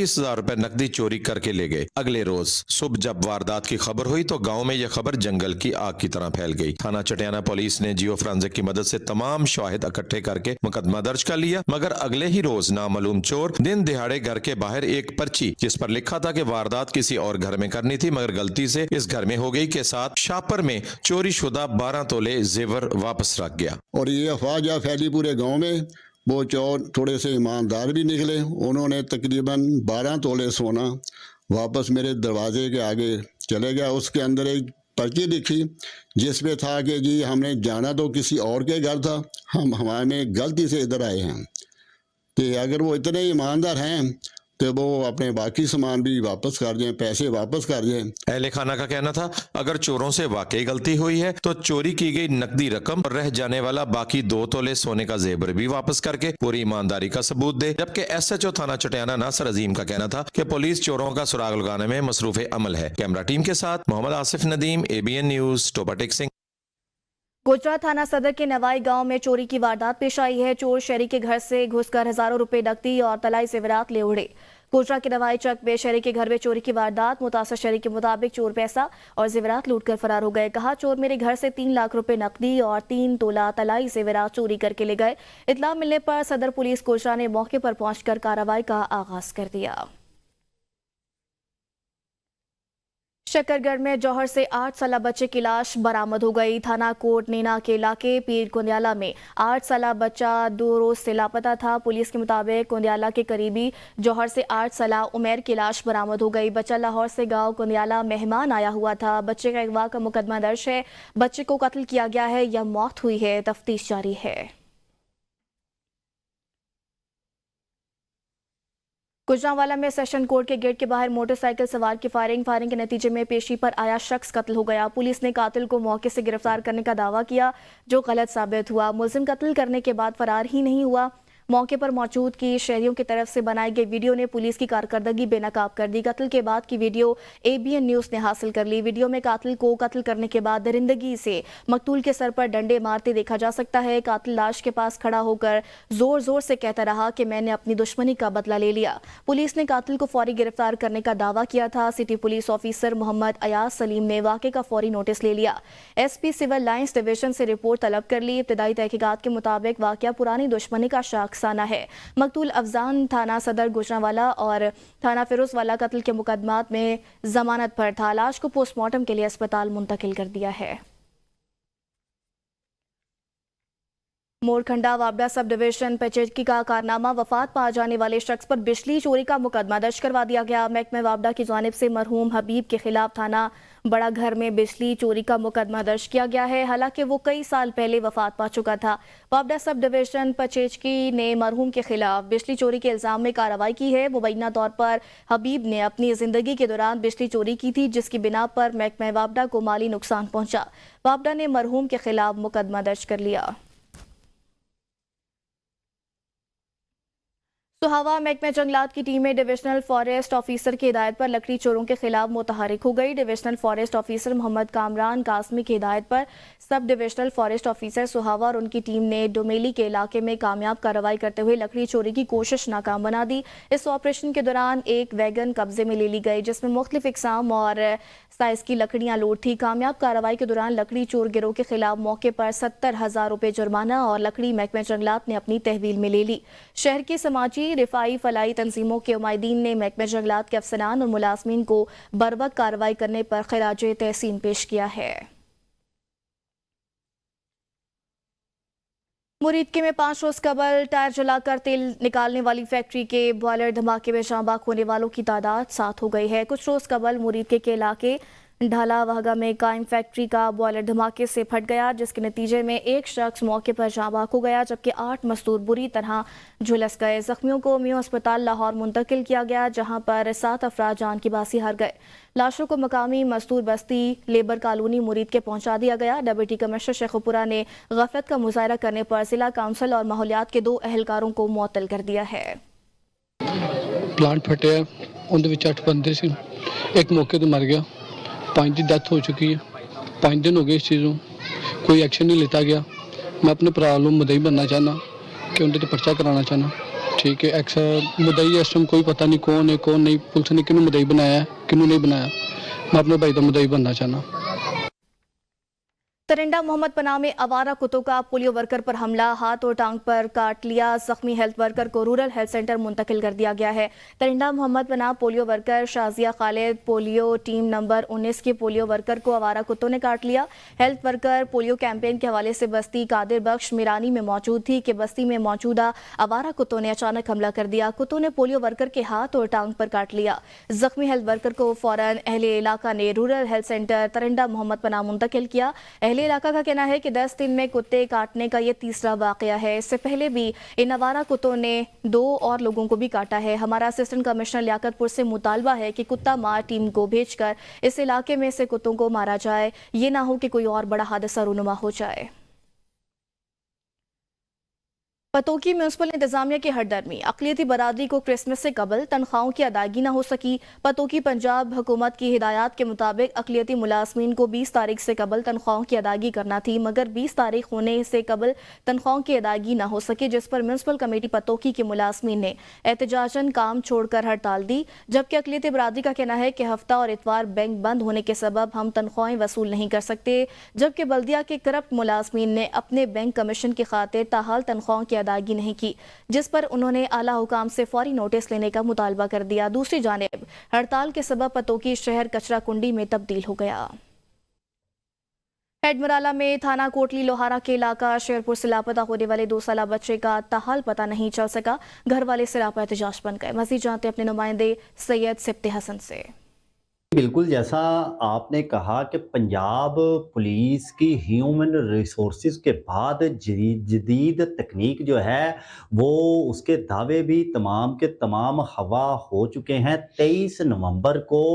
30,000 रुपए नकदी चोरी करके ले गए। अगले रोज सुबह जब वारदात की खबर हुई तो गांव में यह खबर जंगल की आग की तरह फैल गई। थाना चटियाना पुलिस ने जियो फोरेंसिक की मदद से तमाम शाहिद इकट्ठे करके मुकदमा दर्ज कर लिया, मगर अगले ही रोज नामालूम चोर दिन दिहाड़े घर के बाहर एक पर्ची जिस पर लिखा था कि वारदात किसी और घर में करनी थी मगर गलती से इस घर में हो गई के साथ शापर में चोरी शुदा 12 तोले जेवर वापस रख गया। और ये अफवाह जा फैली पूरे गांव में। वो चोर थोड़े से ईमानदार भी निकले, उन्होंने तकरीबन 12 तोले सोना वापस मेरे दरवाजे के आगे चले गया। उसके अंदर एक पर्ची लिखी जिसमें था कि जी हमने जाना तो किसी और के घर था, हम हमारे गलती से इधर आए हैं। कि अगर वो इतने ईमानदार हैं तो वो अपने बाकी सामान भी वापस कर दें, पैसे वापस कर दें। अहले खाना का कहना था अगर चोरों से वाकई गलती हुई है तो चोरी की गई नकदी रकम और रह जाने वाला बाकी 2 तोले सोने का जेवर भी वापस करके पूरी ईमानदारी का सबूत दे। जबकि SHO थाना चटियाना नासिर अजीम का कहना था कि पुलिस चोरों का सुराग लगाने में मसरूफ अमल है। कैमरा टीम के साथ मोहम्मद आसिफ नदीम, ABN न्यूज, टोपा टेक सिंह। गुजरात थाना सदर के नवाई गांव में चोरी की वारदात पेश आई है। चोर शहरी के घर से घुसकर हजारों रुपए नकदी और तलाई जेवरात ले उड़े। गुजरात के नवाई चक में शहरी के घर में चोरी की वारदात। मुतासर शहरी के मुताबिक चोर पैसा और जेवरात लूटकर फरार हो गए। कहा, चोर मेरे घर से 3 लाख रुपए नकदी और 3 तोला तलाई जेवरात चोरी करके ले गए। इत्तला मिलने पर सदर पुलिस गुजरात ने मौके पर पहुंचकर कार्रवाई का आगाज कर दिया। शकरगढ़ में जौहर से 8 साला बच्चे की लाश बरामद हो गई। थाना कोट नीना के इलाके पीर कुंदियाला में 8 साला बच्चा 2 रोज से लापता था। पुलिस के मुताबिक कुंदियाला के करीबी जौहर से 8 साला उमेर की लाश बरामद हो गई। बच्चा लाहौर से गांव कुंदियाला मेहमान आया हुआ था। बच्चे का अगवा का मुकदमा दर्ज है। बच्चे को कत्ल किया गया है या मौत हुई है, तफ्तीश जारी है। गुजरांवाला में सेशन कोर्ट के गेट के बाहर मोटरसाइकिल सवार की फायरिंग के नतीजे में पेशी पर आया शख्स कत्ल हो गया। पुलिस ने कातिल को मौके से गिरफ्तार करने का दावा किया जो गलत साबित हुआ। मुलजिम कत्ल करने के बाद फरार ही नहीं हुआ। मौके पर मौजूद की शहरियों की तरफ से बनाई गई वीडियो ने पुलिस की कारकर्दगी बेनकाब कर दी। कत्ल के बाद की वीडियो ABN न्यूज ने हासिल कर ली। वीडियो में कातिल को कत्ल करने के बाद दरिंदगी से मकतूल के सर पर डंडे मारते देखा जा सकता है। कातिल लाश के पास खड़ा होकर जोर जोर से कहता रहा कि मैंने अपनी दुश्मनी का बदला ले लिया। पुलिस ने कातिल को फौरी गिरफ्तार करने का दावा किया था। City police officer Mohammad Ayaz Salim ने वाक़े का फौरी नोटिस ले लिया। SP सिविल लाइंस डिवीजन से रिपोर्ट तलब कर ली। इब्तदाई तहकीकात के मुताबिक वाक़या पुरानी दुश्मनी का शाखसाना है। मकतूल अफजान थाना सदर गुजरांवाला और थाना फिरोजवाला कत्ल के मुकदमात में जमानत पर था। लाश को पोस्टमार्टम के लिए अस्पताल मुंतकिल कर दिया है। मोरखंडा वाबड़ा सब डिवीजन पेचेदगी का कारनामा, वफात पा जाने वाले शख्स पर बिजली चोरी का मुकदमा दर्ज करवा दिया गया। महकमे वाबड़ा की जानिब से मरहूम हबीब के खिलाफ थाना बड़ा घर में बिजली चोरी का मुकदमा दर्ज किया गया है। हालांकि वो कई साल पहले वफात पा चुका था। वाबड़ा सब डिवीजन पेचेदगी ने मरहूम के खिलाफ बिजली चोरी के इल्जाम में कार्रवाई की है। मुबैना तौर पर हबीब ने अपनी जिंदगी के दौरान बिजली चोरी की थी जिसकी बिना पर महकमे वाबड़ा को माली नुकसान पहुंचा। वाबड़ा ने मरहूम के खिलाफ मुकदमा दर्ज कर लिया। सुहावा महकमे जंगलात की टीमें डिविजनल फॉरेस्ट ऑफिसर की हिदायत पर लकड़ी चोरों के खिलाफ मुतहरिक हो गई। Divisional forest officer Mohammad Kamran Qasmi की हिदायत पर सब डिविजनल फॉरेस्ट ऑफिसर सुहावा और उनकी टीम ने डोमेली के इलाके में कामयाब कार्रवाई करते हुए लकड़ी चोरी की कोशिश नाकाम बना दी। इस ऑपरेशन के दौरान एक वैगन कब्जे में ले ली गई जिसमें मुख्तलिफ इकसाम और साइज की लकड़ियां लोड थी। कामयाब कार्रवाई के दौरान लकड़ी चोर गिरोह के खिलाफ मौके पर 70,000 रुपए जुर्माना और लकड़ी महकमे जंगलात ने अपनी तहवील में ले ली। शहर की समाजी रिफाई फलाई तंजीमों के उमायदीन ने महकमे जंगलात के अफसरान और मुलाजमीन को बरवक्त कार्रवाई करने पर खिराजे तहसीन पेश किया है। मुरीदके में 5 रोज कबल टायर जलाकर तेल निकालने वाली फैक्ट्री के बॉयलर धमाके में जाँ बाख होने वालों की तादाद 7 हो गई है। कुछ रोज कबल मुरीदके के इलाके ढाला वहगा में कायम फैक्ट्री का बॉयलर धमाके से फट गया जिसके नतीजे में एक शख्स मौके पर जाँ बाख हो गया जबकि 8 मजदूर बुरी तरह झुलस गए। जख्मियों को मियो अस्पताल लाहौर मुंतकिल किया गया जहां पर 7 अफराद जान की बासी हार गए। लाशों को मकामी मजदूर बस्ती लेबर कॉलोनी मुरीद के पहुंचा दिया गया। डिप्टी कमिश्नर शेखुपुरा ने गफलत का मुजाहरा करने पर जिला काउंसिल और माहौलियात के 2 अहलकारों को मुअत्तल कर दिया है। प्लांट फटे उनके 8 बंदे से एक मौके तो मर गया, 5 की डेथ हो चुकी है। 5 दिन हो गए इस चीज़ों, कोई एक्शन नहीं लेता गया। मैं अपने भरा को मदई बनना चाहना कि उनके तो पर्चा कराना चाहना ठीक है एक्स मुदई है, इस टाइम कोई पता नहीं कौन है कौन नहीं, पुलिस ने किन्नू मुदई बनाया है किन्नू नहीं बनाया, मैं अपने भाई का मुदई बनना चाहना। तरिंडा मोहम्मद पनाह में आवारा कुत्तों का पोलियो वर्कर पर हमला, हाथ और टांग पर काट लिया। जख्मी हेल्थ वर्कर को रूरल हेल्थ सेंटर मुंतकिल कर दिया गया है। तरिंडा मोहम्मद पनाह polio worker Shazia Khalid polio team number 19 के पोलियो वर्कर को आवारा कुत्तों ने काट लिया। हेल्थ वर्कर पोलियो कैंपेन के हवाले से बस्ती कादिर बख्श मिरानी में मौजूद थी कि बस्ती में मौजूदा आवारा कुत्तों ने अचानक हमला कर दिया। कुत्तों ने पोलियो वर्कर के हाथ और टांग पर काट लिया। जख्मी हेल्थ वर्कर को फौरन अहले इलाका ने रूरल हेल्थ सेंटर तरिंडा मोहम्मद पनाह मुंतकिल किया। अहले इलाका का कहना है कि 10 दिन में कुत्ते काटने का ये तीसरा वाकया है। इससे पहले भी इन आवारा कुत्तों ने 2 और लोगों को भी काटा है। हमारा असिस्टेंट कमिश्नर लियाकतपुर से मुतालबा है कि कुत्ता मार टीम को भेजकर इस इलाके में से कुत्तों को मारा जाए, ये ना हो कि कोई और बड़ा हादसा रूनुमा हो जाए। पतोकी म्यूनसिपल इंतजामिया की हरदर्मी, अक़लियती बरादरी को क्रिसमस से कबल तनख्वाहों की अदायगी न हो सकी। पतोकी पंजाब हुकूमत की हिदायत के मुताबिक अक़लियती मुलाजमीन को 20 तारीख से कबल तनख्वाहों की अदायगी करना थी, मगर 20 तारीख होने से कबल तनख्वाहों की अदायगी न हो सकी, जिस पर म्यूनसिपल कमेटी पतोकी के मुलाजमीन ने एहतजाजन काम छोड़कर हड़ताल दी। जबकि अक़लियती बरादरी का कहना है कि हफ्ता और इतवार बैंक बंद होने के सबब हम तनख्वाहें वसूल नहीं कर सकते। जबकि बल्दिया के करप्ट मुलाजमीन ने अपने बैंक कमीशन की खातिर ताहाल तनख्वाहों की अदायगी नहीं की, जिस पर उन्होंने आला हुकाम से फौरी नोटिस लेने का मुतालबा कर दिया। दूसरी जानिब हड़ताल के सबब पतोकी शहर कचरा कुंडी में तब्दील हो गया। हेडमराला में थाना कोटली लोहारा के इलाका शेरपुर से लापता होने वाले 2 साला बच्चे का ताहाल पता नहीं चल सका। घर वाले सिरापा एहतजाज बन गए। मजीद जानते अपने नुमाइंदे सैयद सिप्ते हसन से। बिल्कुल जैसा आपने कहा कि पंजाब पुलिस की ह्यूमन रिसोर्सेज के बाद जदीद तकनीक जो है वो उसके दावे भी तमाम के तमाम हवा हो चुके हैं। 23 नवंबर को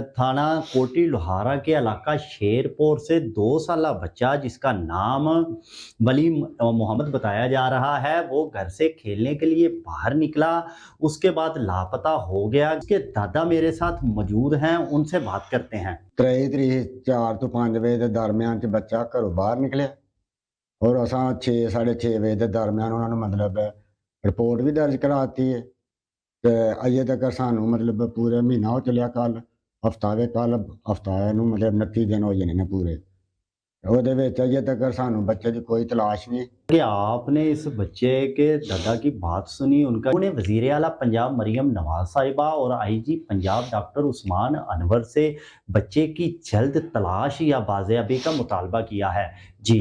थाना कोटी लोहारा के इलाका शेरपुर से 2 साला बच्चा जिसका नाम वली मोहम्मद बताया जा रहा है, वो घर से खेलने के लिए बाहर निकला, उसके बाद लापता हो गया। उसके दादा मेरे साथ मौजूद हैं, उनसे बात करते हैं। 3 तरीक 4 ਤੋਂ 5 ਵਜੇ ਦੇ ਦਰਮਿਆਨ ਚ ਬੱਚਾ ਘਰੋਂ ਬਾਹਰ ਨਿਕਲਿਆ ਔਰ ਅਸਾਂ 6:30 ਵਜੇ ਦੇ ਦਰਮਿਆਨ ਉਹਨਾਂ ਨੂੰ ਮਤਲਬ ਰਿਪੋਰਟ ਵੀ ਦਰਜ ਕਰਾਤੀ ਹੈ ਤੇ ਅਜੇ ਤੱਕ ਸਾਨੂੰ ਮਤਲਬ ਪੂਰੇ ਮਹੀਨਾ ਹੋ ਚੱਲਿਆ। ਕੱਲ ਹਫਤਾ ਨੂੰ ਮਤਲਬ 29 ਦਿਨ ਹੋ ਜਾਣੇ ਨੇ ਪੂਰੇ। ਉਹਦੇ ਵਿੱਚ ਅਜੇ तक ਸਾਨੂੰ ਬੱਚੇ ਦੀ कोई तलाश नहीं। कि आपने इस बच्चे के दादा की बात सुनी, उन्हें वजीर आला पंजाब मरियम नवाज साहिबा और IG पंजाब डॉक्टर उस्मान अनवर से बच्चे की जल्द तलाश या बाजियाबी का मुतालबा किया है। जी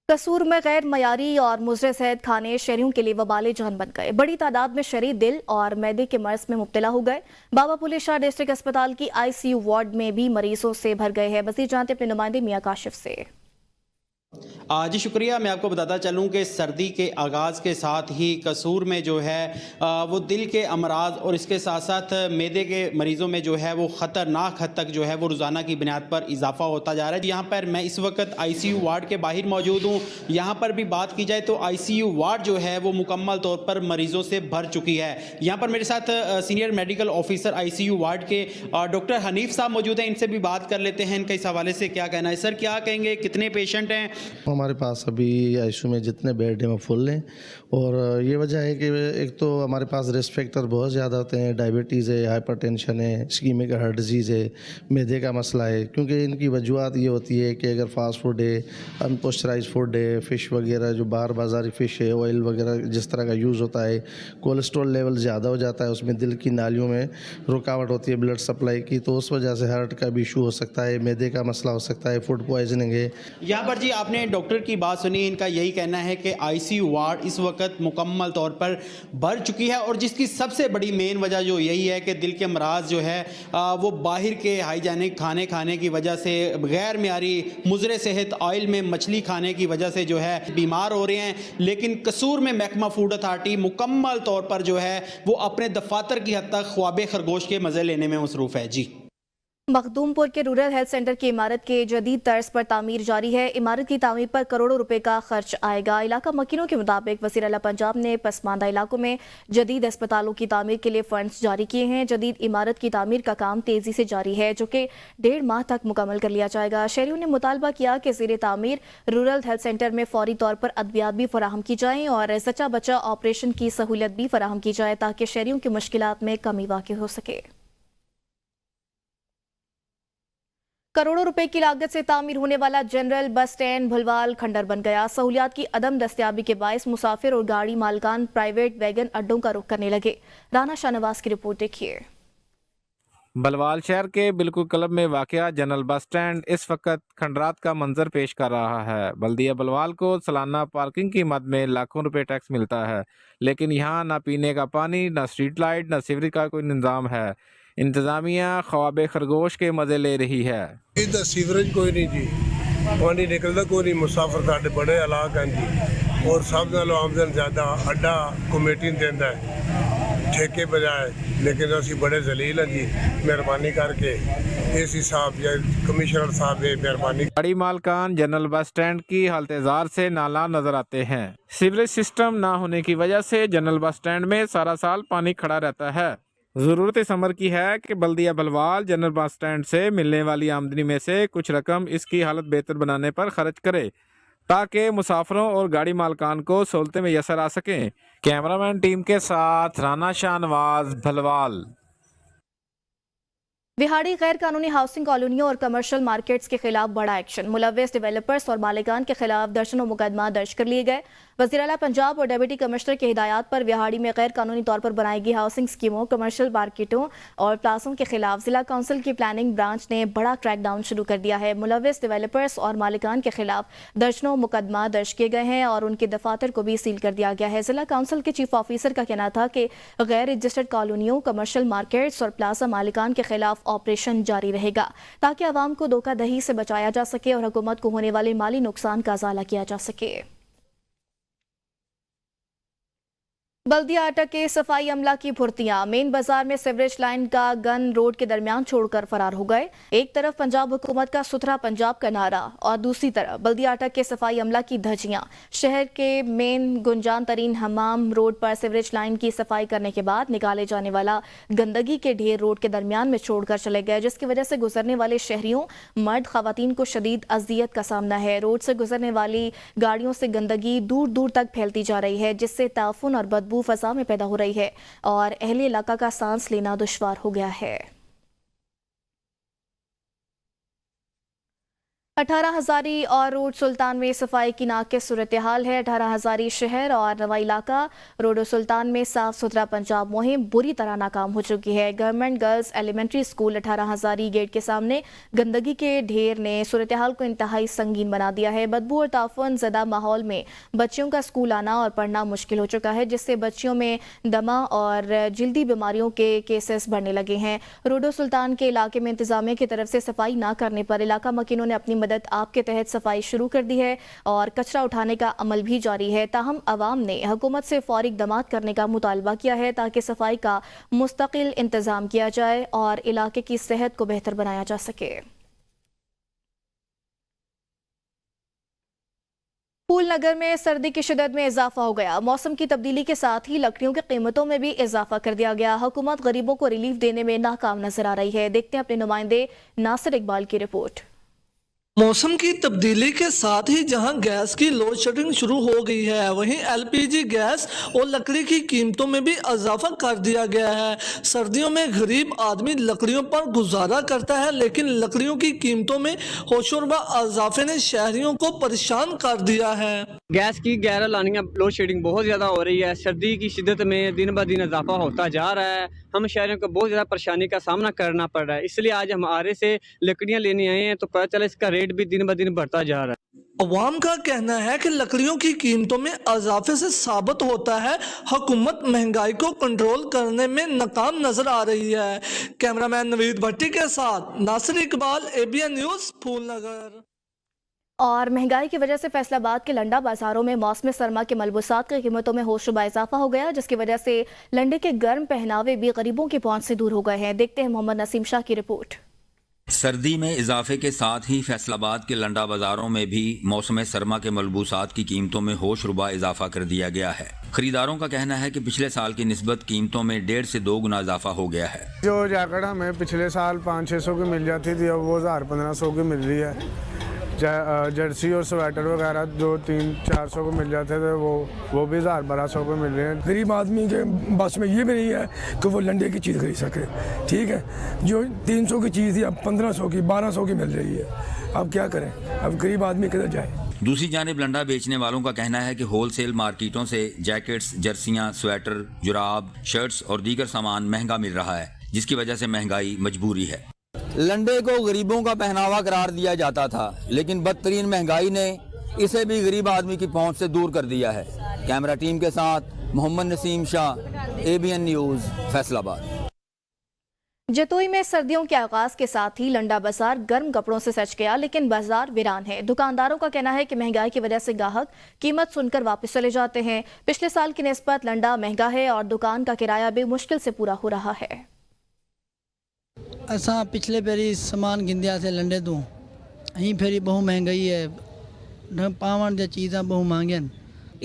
कसूर में गैर मयारी और मुज़र सेहत खाने शहरियों के लिए वबाले जान बन गए। बड़ी तादाद में शहरी दिल और मैदे के मर्ज में मुब्तला हो गए। बाबा पुले शाह डिस्ट्रिक्ट अस्पताल की ICU वार्ड में भी मरीजों से भर गए हैं। मज़ीद जानते अपने नुमाइंदे मियां काशिफ से। जी शुक्रिया। मैं आपको बताता चलूं कि सर्दी के आगाज़ के साथ ही कसूर में जो है वो दिल के अमराज और इसके साथ साथ मैदे के मरीज़ों में जो है वो ख़तरनाक हद तक जो है वो रोज़ाना की बुनियाद पर इजाफा होता जा रहा है। यहाँ पर मैं इस वक्त ICU वार्ड के बाहर मौजूद हूँ। यहाँ पर भी बात की जाए तो ICU वार्ड जो है वो मुकम्मल तौर पर मरीज़ों से भर चुकी है। यहाँ पर मेरे साथ senior medical officer ICU ward के डॉक्टर हनीफ साहब मौजूद हैं, इनसे भी बात कर लेते हैं। इनका इस हवाले से क्या कहना है? सर क्या कहेंगे, कितने पेशेंट हैं? हमारे पास अभी ICU में जितने बेड हैं वो फुल हैं और ये वजह है कि एक तो हमारे पास रिस्क फैक्टर बहुत ज़्यादा होते हैं, डायबिटीज़ है, हाइपरटेंशन है, इस्कीमिक हार्ट डिजीज़ है, मैदे का मसला है। क्योंकि इनकी वजूहत ये होती है कि अगर फास्ट फूड है, अनपोस्चराइज फूड है, फ़िश वगैरह जो बाहर बाजारी फ़िश है, ऑयल वगैरह जिस तरह का यूज़ होता है, कोलेस्ट्रॉल लेवल ज़्यादा हो जाता है, उसमें दिल की नालियों में रुकावट होती है ब्लड सप्लाई की, तो उस वजह से हार्ट का भी इशू हो सकता है, मैदे का मसला हो सकता है, फूड पॉइजनिंग है। यहाँ पर जी आपने डॉक्टर की बात सुनी, इनका यही कहना है कि ICU वार्ड इस वक्त मुकम्मल तौर पर भर चुकी है और जिसकी सबसे बड़ी मेन वजह जो यही है कि दिल के अमराज जो है वो बाहर के हाइजीनिक खाने की वजह से, गैर मियारी मुज़र सेहत ऑयल में मछली खाने की वजह से जो है बीमार हो रहे हैं। लेकिन कसूर में महकमा फूड अथॉरिटी मुकम्मल तौर पर जो है वो अपने दफातर की हद तक ख्वाब खरगोश के मज़े लेने में मसरूफ़ है। जी मखदूमपुर के रूरल हेल्थ सेंटर की इमारत के जदीद तर्ज पर तामीर जारी है। इमारत की तामीर पर करोड़ों रुपए का खर्च आएगा। इलाका मकीनों के मुताबिक वज़ीर आला पंजाब ने पसमानदा इलाकों में जदीद अस्पतालों की तामीर के लिए फंड्स जारी किए हैं। जदीद इमारत की तामीर का काम तेजी से जारी है, जो कि 1.5 माह तक मुकम्मल कर लिया जाएगा। शहरियों ने मुतालबा किया कि ज़ेरे तामीर रूरल हेल्थ सेंटर में फौरी तौर पर अद्वियात भी फराहम की जाएँ और जचा बचा ऑपरेशन की सहूलियत भी फराहम की जाए, ताकि शहरियों की मुश्किलात में कमी वाक़ई हो सके। करोड़ों रुपए की लागत से तामीर होने वाला जनरल बस स्टैंड भलवाल खंडर बन गया। सहूलियात की अदम दस्तयाबी के बायस मुसाफिर और गाड़ी मालकान प्राइवेट वैगन अड्डों का रुख करने लगे। राना शाहनवाज की रिपोर्ट देखिए। बलवाल शहर के बिल्कुल क्लब में वाक़या जनरल बस स्टैंड इस वक्त खंडरात का मंजर पेश कर रहा है। बल्दिया बलवाल को सालाना पार्किंग की मद में लाखों रुपए टैक्स मिलता है, लेकिन यहाँ ना पीने का पानी, ना स्ट्रीट लाइट, ना सीवरेज का कोई इंतजाम है। इंतजामिया ख्वाब खरगोश के मजे ले रही है। इधर सीवरेज कोई नहीं जी, पानी निकलता कोई नहीं। मुसाफिर साढ़े बड़े इलाक हैं जी, और सब नालों आमदन ज़्यादा अड्डा कमेटी देता है ठेके बजाए, लेकिन असी बड़े जलील हैं जी। मेहरबानी करके एसी साहब या कमिश्नर साहब मेहरबानी। गाड़ी मालकान जनरल बस स्टैंड की हालतेजार से नाला नजर आते हैं। सीवरेज सिस्टम ना होने की वजह से जनरल बस स्टैंड में सारा साल पानी खड़ा रहता है। ज़रूरत इस अमर की है कि बल्दिया बलवाल जनरल बस स्टैंड से मिलने वाली आमदनी में से कुछ रकम इसकी हालत बेहतर बनाने पर खर्च करे, ताकि मुसाफिरों और गाड़ी मालकान को सहूलतें मैसर आ सकें। कैमरामैन टीम के साथ राना शाहनवाज, भलवाल। विहाड़ी गैर कानूनी हाउसिंग कॉलोनियों और कमर्शियल मार्केट्स के खिलाफ बड़ा एक्शन। मुलव्वस डेवलपर्स और मालिकान के खिलाफ दर्जनों मुकदमा दर्ज कर लिए गए। वज़ीर आला पंजाब और डिप्टी कमिश्नर की हिदायत पर विहाड़ी में गैर कानूनी तौर पर बनाई गई हाउसिंग स्कीमों, कमर्शियल मार्केटों और प्लाजों के खिलाफ जिला काउंसिल की प्लानिंग ब्रांच ने बड़ा क्रैकडाउन शुरू कर दिया है। मुलव्वस डेवलपर्स और मालिकान के खिलाफ दर्जनों मुकदमा दर्ज किए गए हैं और उनके दफातर को भी सील कर दिया गया है। जिला काउंसिल के चीफ ऑफिसर का कहना था कि गैर रजिस्टर्ड कॉलोनियों, कमर्शियल मार्केट्स और प्लाजा मालिकान के खिलाफ ऑपरेशन जारी रहेगा, ताकि आवाम को धोखाधड़ी से बचाया जा सके और हुकूमत को होने वाले माली नुकसान का अजाला किया जा सके। बल्दिया अटक के सफाई अमला की भुर्तियां मेन बाजार में सीवरेज लाइन का गन रोड के दरमियान छोड़कर फरार हो गए। एक तरफ पंजाब हुकूमत का सुथरा पंजाब का नारा और दूसरी तरफ बल्दिया अटक के सफाई अमला की धज्जियां। शहर के मेन गुंजान तरीन हमाम रोड पर सीवरेज लाइन की सफाई करने के बाद निकाले जाने वाला गंदगी के ढेर रोड के दरमियान में छोड़कर चले गए, जिसकी वजह से गुजरने वाले शहरियों, मर्द, खवातीन को शदीद अजियत का सामना है। रोड से गुजरने वाली गाड़ियों से गंदगी दूर दूर तक फैलती जा रही है, जिससे ताफुन और बदबू फजा में पैदा हो रही है और अहले इलाका का सांस लेना दुश्वार हो गया है। 18 हजारी और रोड सुल्तान में सफाई की नाक़िस सूरत हाल है। 18 हजारी शहर और नवा इलाका रोड सुल्तान में साफ सुथरा पंजाब मुहिम बुरी तरह नाकाम हो चुकी है। Government girls elementary school 18 Hazari gate के सामने गंदगी के ढेर ने सूरत हाल को इंतहाई संगीन बना दिया है। बदबू और ताफुन ज़दा माहौल में बच्चियों का स्कूल आना और पढ़ना मुश्किल हो चुका है, जिससे बच्चियों में दमा और जल्दी बीमारियों के केसेस बढ़ने लगे हैं। रोड सुल्तान के इलाके में इंतजामिया की तरफ से सफाई न करने पर इलाका मकीनों ने अपनी आपके तहत सफाई शुरू कर दी है और कचरा उठाने का अमल भी जारी है। ताहम अवाम ने हुकूमत से फौरी इक़दामात करने का मुतालबा किया है, ताकि सफाई का मुस्तकिल इंतजाम किया जाए और इलाके की सेहत को बेहतर बनाया जा सके। फूल नगर में सर्दी की शिद्दत में इजाफा हो गया। मौसम की तब्दीली के साथ ही लकड़ियों की कीमतों में भी इजाफा कर दिया गया। हुकूमत गरीबों को रिलीफ देने में नाकाम नजर आ रही है। देखते हैं अपने नुमाइंदे नासिर इकबाल की रिपोर्ट। मौसम की तब्दीली के साथ ही जहां गैस की लोड शेडिंग शुरू हो गई है, वहीं एलपीजी गैस और लकड़ी की कीमतों में भी इजाफा कर दिया गया है। सर्दियों में गरीब आदमी लकड़ियों पर गुजारा करता है, लेकिन लकड़ियों की कीमतों में होशरुबा इजाफे ने शहरियों को परेशान कर दिया है। गैस की गैर लानियाँ लोड शेडिंग बहुत ज़्यादा हो रही है। सर्दी की शिद्दत में दिन ब दिन इजाफा होता जा रहा है। हम शहरियों को बहुत ज़्यादा परेशानी का सामना करना पड़ रहा है। इसलिए आज हम आरे से लकड़ियाँ लेने आए हैं, तो पता चला इसका रेट भी दिन ब दिन बढ़ता जा रहा है। अवाम का कहना है कि लकड़ियों की कीमतों में इजाफे से साबित होता है हुकूमत महंगाई को कंट्रोल करने में नाकाम नजर आ रही है। कैमरामैन नवीद भट्टी के साथ नासिर इकबाल, ABN न्यूज़, फूलनगर। और महंगाई की वजह से फैसलाबाद के लंडा बाजारों में मौसम सरमा के मलबूसात की कीमतों में होशरुबा इजाफा हो गया, जिसकी वजह से लंडे के गर्म पहनावे भी गरीबों की पहुंच से दूर हो गए हैं। देखते हैं मोहम्मद नसीम शाह की रिपोर्ट। سردی میں اضافے کے ساتھ ہی فیصل آباد کے لنڈا بازاروں میں بھی موسم سرما کے ملبوسات کی قیمتوں میں ہوش ربا اضافہ کر دیا گیا ہے۔ خریداروں کا کہنا ہے کہ پچھلے سال کی نسبت قیمتوں میں 1.5 سے 2 گنا اضافہ ہو گیا ہے۔ جو جیکٹ ہمیں پچھلے سال 500-600 کی مل جاتی تھی اب وہ 1000-1500 کی مل رہی ہے۔ جرسی اور سویٹر وغیرہ جو 300-400 کو مل جاتے تھے وہ بھی 1000-1200 کو مل رہے ہیں۔ غریب آدمی کے بس میں یہ بھی نہیں ہے کہ وہ لنڈے کی چیز خرید سکے، ٹھیک ہے، جو 300 کی چیز تھی اب 1500 کی 1200 کی مل رہی ہے، اب کیا کریں، اب غریب آدمی کدھر جائے۔ دوسری جانب لنڈا بیچنے والوں کا کہنا ہے کہ ہول سیل مارکیٹوں سے جیکٹس، جرسیاں، سویٹر، جراب، شرٹس اور دیگر سامان مہنگا مل رہا ہے، جس کی وجہ سے مہنگائی مجبوری ہے۔ لنڈے کو غریبوں کا پہناوا قرار دیا جاتا تھا، لیکن بدترین مہنگائی نے اسے بھی غریب آدمی کی پہنچ سے دور کر دیا ہے۔ کیمرہ ٹیم کے ساتھ محمد نسیم شاہ، ABN نیوز، فیصل آباد۔ جتوئی میں سردیوں کے آغاز کے ساتھ ہی لنڈا بازار گرم کپڑوں سے سج گیا، لیکن بازار ویران ہے۔ دکانداروں کا کہنا ہے کہ مہنگائی کی وجہ سے گاہک قیمت سن کر واپس چلے جاتے ہیں۔ پچھلے سال کی نسبت لنڈا مہنگا ہے اور دکان کا کرایہ بھی مشکل سے پورا ہو رہا ہے۔ اساں پچھلے پیری سامان گندیا سے لنڈے تو ہی پھیری بہت مہنگائی ہے، پاون دی چیزاں بہت مہنگی،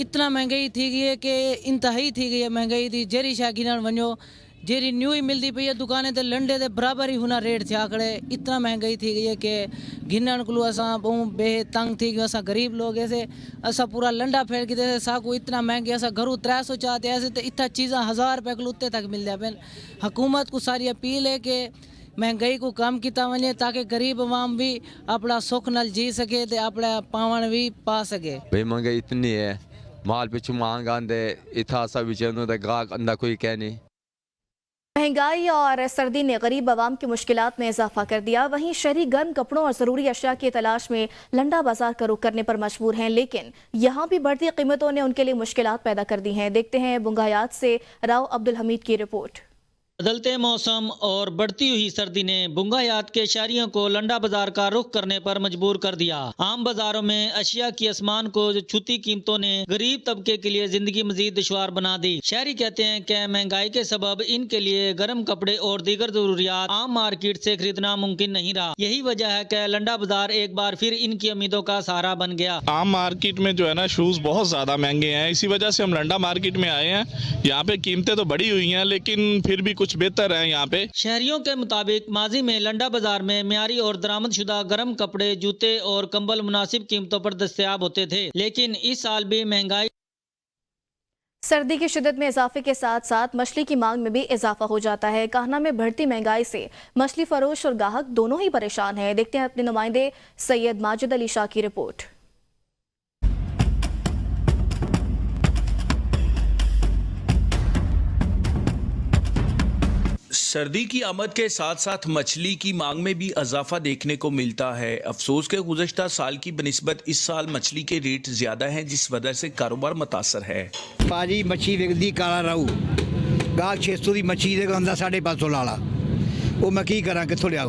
اتنا مہنگائی تھی گئی ہے کہ انتہائی تھی گئی ہے مہنگائی تھی۔ جیری شاہ گنن ونجو جیری نیو ہی ملتی پئی ہے دکانیں تے لنڈے دے برابر ہی ہونا ریٹ تھیا کھڑے، اتنا مہنگائی تھی گئی ہے کہ گنن کلو اساں بہت بے تنگ تھی گئے، اساں غریب لوگ ایسے اساں پورا لنڈا پھیل کے دے سا کو اتنا مہنگے اساں گھروں 300 چاہتے ایسے تے اتنا چیزاں 1000 روپے کلو اتنے تک مل دیا پین۔ حکومت کو ساری اپیل ہے کہ مہنگائی کو کم کیتا ونے تاکہ غریب عوام بھی اپنا سکھ نال جی سکے تے اپنا پاون بھی پا سکے۔ بھئی مہنگائی اتنی ہے، مال پچھو مانگ آندے اتھا سا بچوں تے گاہک اندہ کوئی کہہ نہیں۔ مہنگائی اور سردی نے غریب عوام کی مشکلات میں اضافہ کر دیا، وہیں شہری گرم کپڑوں اور ضروری اشیاء کی تلاش میں لنڈا بازار کا رخ کرنے پر مجبور ہیں، لیکن یہاں بھی بڑھتی قیمتوں نے ان کے لیے مشکلات پیدا کر دی ہیں۔ دیکھتے ہیں بنگایات سے راؤ عبدالحمید کی رپورٹ۔ بدلتے موسم اور بڑھتی ہوئی سردی نے بنگایات کے شہریوں کو لنڈا بازار کا رخ کرنے پر مجبور کر دیا۔ عام بازاروں میں اشیاء کی اسمان کو چھوتی قیمتوں نے غریب طبقے کے لیے زندگی مزید دشوار بنا دی۔ شہری کہتے ہیں کہ مہنگائی کے سبب ان کے لیے گرم کپڑے اور دیگر ضروریات عام مارکیٹ سے خریدنا ممکن نہیں رہا۔ یہی وجہ ہے کہ لنڈا بازار ایک بار پھر ان کی امیدوں کا سہارا بن گیا۔ عام مارکیٹ میں جو ہے نا شوز بہت زیادہ مہنگے ہیں، اسی وجہ سے ہم لنڈا مارکیٹ میں آئے ہیں۔ یہاں پہ قیمتیں تو بڑھی ہوئی ہیں لیکن پھر بھی کچھ بہتر ہے یہاں پہ۔ شہریوں کے مطابق ماضی میں لنڈا بازار میں معیاری اور درآمد شدہ گرم کپڑے، جوتے اور کمبل مناسب قیمتوں پر دستیاب ہوتے تھے، لیکن اس سال بھی مہنگائی سردی کی شدت میں اضافے کے ساتھ ساتھ مچھلی کی مانگ میں بھی اضافہ ہو جاتا ہے۔ کاہنا میں بڑھتی مہنگائی سے مچھلی فروش اور گاہک دونوں ہی پریشان ہیں۔ دیکھتے ہیں اپنے نمائندے سید ماجد علی شاہ کی رپورٹ۔ سردی کی آمد کے ساتھ ساتھ مچھلی کی مانگ میں بھی اضافہ دیکھنے کو ملتا ہے۔ افسوس کہ گزشتہ سال کی بنسبت اس سال مچھلی کے ریٹ زیادہ ہیں، جس وجہ سے کاروبار متاثر ہے۔ پاجی مچھی وکدی کالا راؤ گاہ 600 کی مچھی دے گا 550 لالا، وہ میں کی کراں کتھوں لیا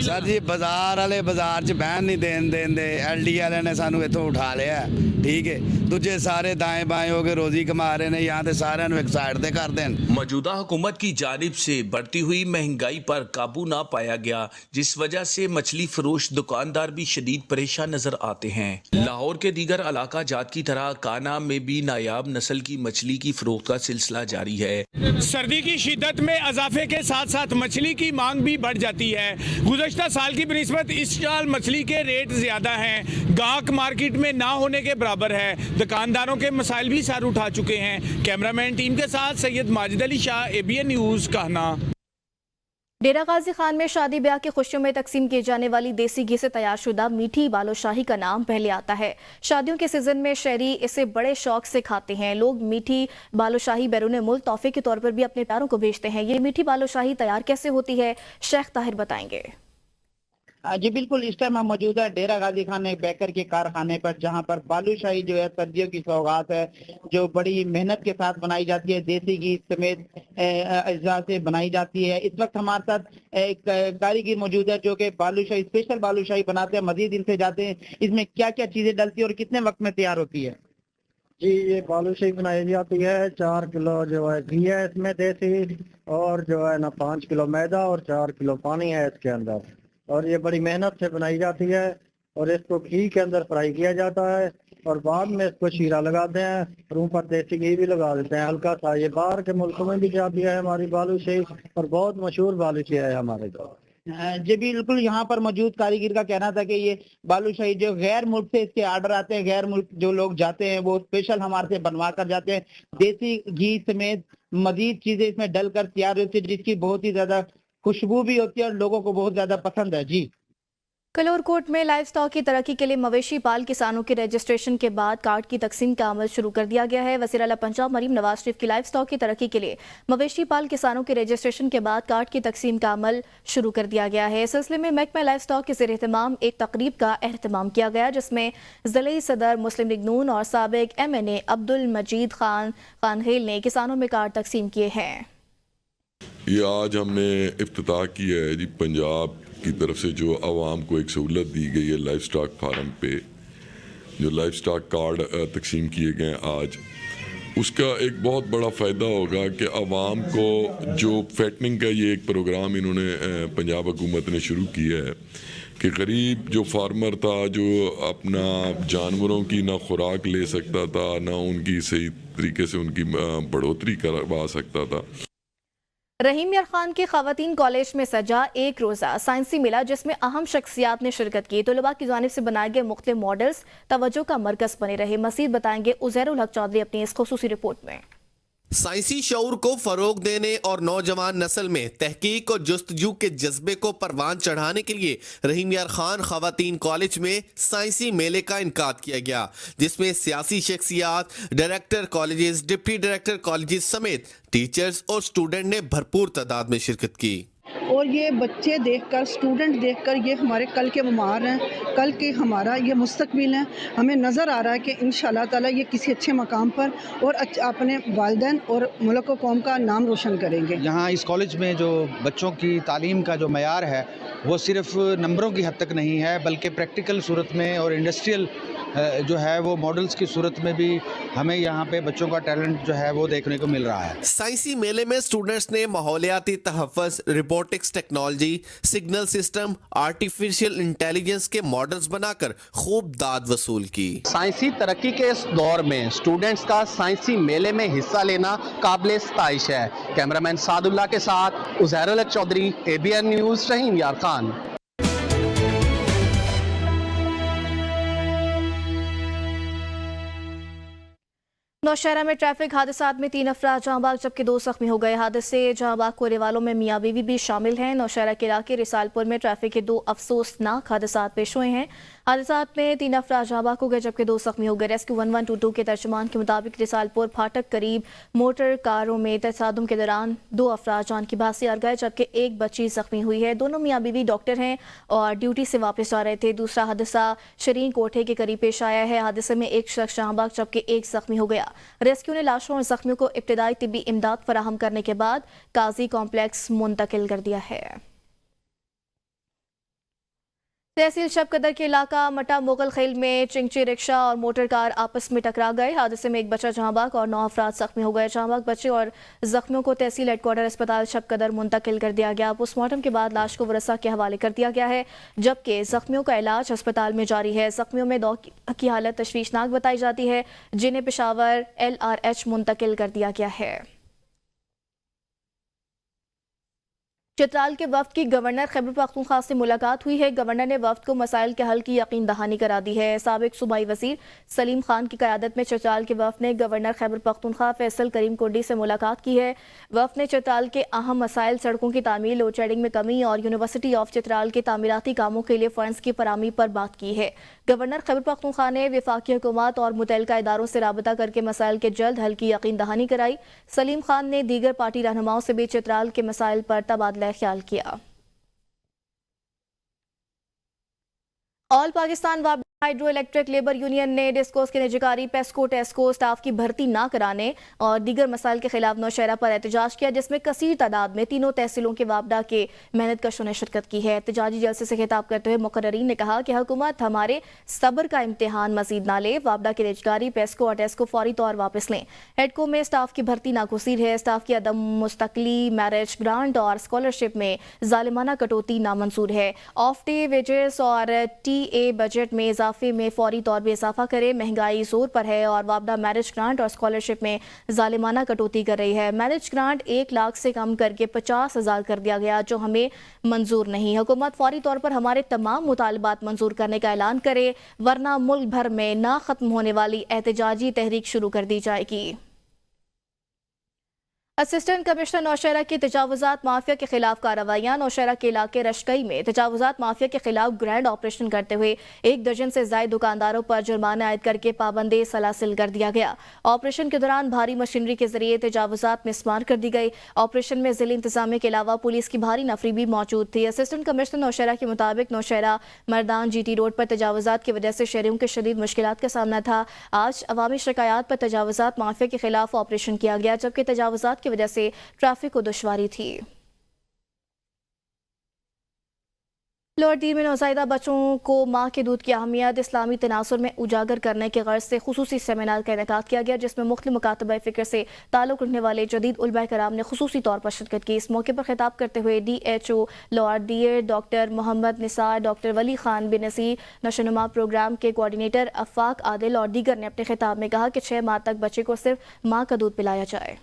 سر جی؟ بازار والے بازار چ بہن نہیں دین LD والے نے سانو اتوں اٹھا لیا، ٹھیک ہے، دوجے سارے دائیں بائیں ہو کے روزی کما رہے ہیں، یہاں تے سارے ایک سائڈ تے کر دین۔ موجودہ حکومت کی جانب سے بڑھتی ہوئی مہنگائی پر قابو نہ پایا گیا، جس وجہ سے مچھلی فروش دکاندار بھی شدید پریشان نظر آتے ہیں۔ لاہور کے دیگر علاقہ جات کی طرح کانا میں بھی نایاب نسل کی مچھلی کی فروخت کا سلسلہ جاری ہے۔ سردی کی شدت میں اضافے کے ساتھ ساتھ مچھلی کی مانگ بھی بڑھ جاتی ہے۔ گزشتہ سال کی بنسبت اس سال مچھلی کے ریٹ زیادہ ہیں، گاہک مارکیٹ میں نہ ہونے کے برابر ہے، دکانداروں کے مسائل بھی سر اٹھا چکے ہیں۔ کیمرامین ٹیم کے ساتھ سید ماجد علی شاہ، ABN نیوز، کاہنا۔ ڈیرہ غازی خان میں شادی بیاہ کی خوشیوں میں تقسیم کیے جانے والی دیسی گھی سے تیار شدہ میٹھی بالو شاہی کا نام پہلے آتا ہے۔ شادیوں کے سیزن میں شہری اسے بڑے شوق سے کھاتے ہیں۔ لوگ میٹھی بالو شاہی بیرون ملک تحفے کے طور پر بھی اپنے پیاروں کو بھیجتے ہیں۔ یہ میٹھی بالو شاہی تیار کیسے ہوتی ہے، شیخ طاہر بتائیں گے۔ جی بالکل، اس ٹائم ہم موجود ہے ڈیرہ غازی خان ایک بیکر کے کارخانے پر، جہاں پر بالو شاہی جو ہے سردیوں کی سوغات ہے، جو بڑی محنت کے ساتھ بنائی جاتی ہے، دیسی گھی سمیت اجزاء سے بنائی جاتی ہے۔ اس وقت ہمارے ساتھ ایک کاریگر موجود ہے جو کہ بالو شاہی اسپیشل بالو شاہی بناتے ہیں۔ مزید ان سے جاتے ہیں اس میں کیا کیا چیزیں ڈلتی ہیں اور کتنے وقت میں تیار ہوتی ہے۔ जी ये बालूशाही बनाई जाती है, 4 किलो जो है घी है इसमें देसी, और जो है ना 5 किलो मैदा और 4 किलो पानी है इसके अंदर, और ये बड़ी मेहनत से बनाई जाती है, और इसको घी के अंदर फ्राई किया जाता है, और बाद में इसको शीरा लगाते हैं, और ऊपर देसी घी भी लगा देते हैं हल्का सा। ये बाहर के मुल्कों में भी जाती है हमारी बालूशाही, और बहुत मशहूर बालूशाही है हमारे को। जी बिल्कुल, यहाँ पर मौजूद कारीगर का कहना था कि ये बालूशाही जो गैर मुल्क से इसके आर्डर आते हैं, गैर मुल्क जो लोग जाते हैं वो स्पेशल हमारे से बनवा कर जाते हैं, देसी घी समेत मजीद चीजें इसमें डलकर तैयार होती है, जिसकी बहुत ही ज्यादा खुशबू भी होती है और लोगों को बहुत ज्यादा पसंद है। जी कलोरकोट में लाइव स्टॉक की तरक्की के लिए मवेशी पाल किसानों के रजिस्ट्रेशन के बाद कार्ड की तकसीम का अमल शुरू कर दिया गया है। वज़ीर आला पंजाब मरीम नवाज शरीफ की लाइव स्टॉक की तरक्की के लिए मवेशी पाल किसानों के रजिस्ट्रेशन के बाद कार्ड की तकसीम का अमल शुरू कर दिया गया है। इस सिलसिले में महकमा लाइव स्टॉक के ज़ेर एहतमाम एक तकरीब का एहतमाम किया गया, जिसमें ज़िले सदर मुस्लिम लीग नून और साबिक MNA अब्दुल मजीद खान खानखेल ने किसानों में कार्ड तकसीम किए हैं। ये आज हमने इफ्तिताह किया है जी, पंजाब की तरफ से जो आवाम को एक सहूलत दी गई है लाइव स्टॉक फार्म पे, जो लाइव स्टॉक कार्ड तकसीम किए गए आज, उसका एक बहुत बड़ा फ़ायदा होगा कि आवाम को जो फैटनिंग का ये एक प्रोग्राम इन्होंने पंजाब हुकूमत ने शुरू किया है कि गरीब जो फार्मर था, जो अपना जानवरों की ना खुराक ले सकता था, ना उनकी सही तरीके से उनकी बढ़ोतरी करवा सकता था। रहीम यार खान के खवातीन कॉलेज में सजा एक रोज़ा साइंसी मेला, जिसमें अहम शख्सियात ने शिरकत की। तलबा की जानिब से बनाए गए मुख्तलिफ मॉडल्स तवज्जो का मरकज़ बने रहे। मज़ीद बताएंगे उज़ैरुल हक चौधरी अपनी इस खुसूसी रिपोर्ट में। साइंसी शऊर को फरोग देने और नौजवान नस्ल में तहकीक और जस्तजू के जज्बे को परवान चढ़ाने के लिए रहीम यार खान खवातीन कॉलेज में साइंसी मेले का इनकाद किया गया, जिसमें सियासी शख्सियात, director colleges, deputy director colleges समेत टीचर्स और स्टूडेंट ने भरपूर तादाद में शिरकत की। और ये बच्चे देखकर, स्टूडेंट देखकर, ये हमारे कल के ममार हैं, कल के हमारा ये मुस्तकबिल है। हमें नज़र आ रहा है कि इंशाअल्लाह ताला ये किसी अच्छे मकाम पर और अपने वालिदैन और मुल्क व कौम का नाम रोशन करेंगे। यहाँ इस कॉलेज में जो बच्चों की तालीम का जो मयार है वो सिर्फ नंबरों की हद तक नहीं है, बल्कि प्रैक्टिकल सूरत में और इंडस्ट्रियल जो है वो मॉडल्स की सूरत में भी हमें यहाँ पे बच्चों का टैलेंट जो है वो देखने को मिल रहा है। साइंसी मेले में स्टूडेंट्स ने माहौलियाती तहफ़्फ़ुज़, robotics technology, signal system, artificial intelligence के मॉडल्स बनाकर खूब दाद वसूल की। साइंसी तरक्की के इस दौर में स्टूडेंट्स का साइंसी मेले में हिस्सा लेना काबिल सताइश है। कैमरामैन सादुल्ला के साथ उज़ैरुल हक चौधरी, ABN न्यूज़, रहीम यार खान। नौशहरा में ट्रैफिक हादसात में 3 अफराद जहां बाग जबकि 2 जख्मी हो गए। हादसे जहां बाग को रहने वालों में मियाँ बीवी भी शामिल हैं। नौशहरा के इलाके रिसालपुर में ट्रैफिक के 2 अफसोसनाक हादसात पेश हुए हैं। हादसात में 3 अफराद जहां बाग हो गए जबकि 2 जख्मी हो गए। रेस्क्यू 1122 के तर्जुमान के मुताबिक रिसालपुर फाटक करीब मोटर कारों में तसादुम के दौरान 2 अफराद जान की बात से हार गए जबकि 1 बच्ची जख्मी हुई है। दोनों मियाँ बीवी डॉक्टर हैं और ड्यूटी से वापस जा रहे थे। दूसरा हादसा शरीन कोठे के करीब पेश आया है। हादसे में 1 शख्स जहां बाग जबकि 1 जख्मी हो गया। रेस्क्यू ने लाशों और जख्मियों को इब्तिदाई तिब्बी इमदाद फराहम करने के बाद काजी कॉम्प्लेक्स मुंतकिल कर दिया है। तहसील शबकदर के इलाका मटा मुगल खेल में चिंगची रिक्शा और मोटर कार आपस में टकरा गए। हादसे में 1 बच्चा जहांबाग और 9 अफराद जख्मी हो गए। जहांबाग बच्चे और जख्मियों को तहसील हेडक्वार्टर अस्पताल शबकदर मुंतकिल कर दिया गया। पोस्टमार्टम के बाद लाश को वरसा के हवाले कर दिया गया है जबकि जख्मियों का इलाज अस्पताल में जारी है। जख्मियों में 2 की हालत तशवीशनाक बताई जाती है जिन्हें पेशावर LRH मुंतकिल कर दिया गया है। चित्राल के वफ्द की गवर्नर खैबर पख्तूनख्वा से मुलाकात हुई है। गवर्नर ने वफ्द को मसाइल के हल की यकीन दहानी करा दी है। साबिक सूबाई वजीर सलीम खान की क़यादत में चित्राल के वफ्द ने गवर्नर खैबर पख्तूनख्वा फैसल करीम कुंडी से मुलाकात की है। वफ्द ने चित्राल के अहम मसाइल, सड़कों की तामीर, लोड शेडिंग में कमी और यूनिवर्सिटी ऑफ चित्राल के तामीराती कामों के लिए फंड्स की फराहमी पर बात की है। गवर्नर खैबर पख्तूनख्वा ने वफाकी हुकूमत और मुतल्लिका इदारों से राबता करके मसाइल के जल्द हल की यकीन दहानी कराई। सलीम खान ने दीगर पार्टी रहनुमाओं से भी चित्राल के मसाइल पर तबादला ख्याल किया। All Pakistan hydro electric labour union ने डिस्कोस के निजीकारी पेस्को टेस्को स्टाफ की भर्ती ना कराने और दीगर मसाइल के खिलाफ नौशहरा पर एहतजाज किया, जिसमें कसीर तादाद में तीनों तहसीलों के वापडा के मेहनत कशों ने शिरकत की है। एहतजाजी जलसे से खिताब करते हुए मुकर्रीन ने कहा कि हुकूमत हमारे सब्र का इम्तिहान मजीद ना ले, वापडा के निजीकारी पेस्को और टेस्को फौरी तौर वापस लें। हेडको में स्टाफ की भर्ती नागुज़ीर है। स्टाफ की अदम मुस्तकली, मैरिज ग्रांट और स्कॉलरशिप में जालिमाना कटौती नामंजूर है। ऑफ डे वेजेस और टीए बजट में इजाफे में फौरी तौर पर इजाफा करे। महंगाई जोर पर है और वापडा मैरिज ग्रांट और स्कॉलरशिप में जालिमाना कटौती कर रही है। मैरिज ग्रांट 1 लाख से कम करके 50,000 कर दिया गया, जो हमें मंजूर नहीं। हुकूमत फौरी तौर पर हमारे तमाम मुतालबात मंजूर करने का ऐलान करे, वरना मुल्क भर में ना खत्म होने वाली एहतजाजी तहरीक शुरू कर दी जाएगी। असिस्टेंट कमिश्नर नौशहरा की तजावुजात माफिया के खिलाफ कार्रवाइयाँ। नौशहरा के इलाके रशकई में तजावुजात माफिया के खिलाफ ग्रैंड ऑपरेशन करते हुए 1 दर्जन से ज्यादा दुकानदारों पर जुर्माना आयद करके पाबंदी सलासिल कर दिया गया। ऑपरेशन के दौरान भारी मशीनरी के जरिए तजावुजात मिसमार कर दी गई। ऑपरेशन में जिला इंतजामिया के अलावा पुलिस की भारी नफरी भी मौजूद थी। असिस्टेंट कमिश्नर नौशहरा के मुताबिक नौशहरा मर्दान GT रोड पर तजावुजात की वजह से शहरियों के शदीद मुश्किलात का सामना था। आज अवामी शिकायत पर तजावुजात माफिया के खिलाफ ऑपरेशन किया गया, जबकि तजावुजात की वजह से ट्रैफिक को दुश्वारी थी। लोअर दीर में नौज़ायदा बच्चों को माँ के दूध की अहमियत इस्लामी तनासुर में उजागर करने के गर्ज से खुसूसी सेमिनार का इनेकाद किया गया, जिसमें मुख्तलिफ मुकातबा फ़िक्र से ताल्लुक़ रखने वाले जदीद उलमा कराम ने खुसूसी तौर पर शिरकत की। इस मौके पर खिताब करते हुए DHO लोअर दीर डॉक्टर मोहम्मद निसार, डॉक्टर वली खान बेनज़ीर, नशोनुमा प्रोग्राम के कोऑर्डिनेटर अफाक आदिल और दीगर ने अपने खिताब में कहा कि 6 माह तक बच्चे को सिर्फ माँ का दूध पिलाया जाए।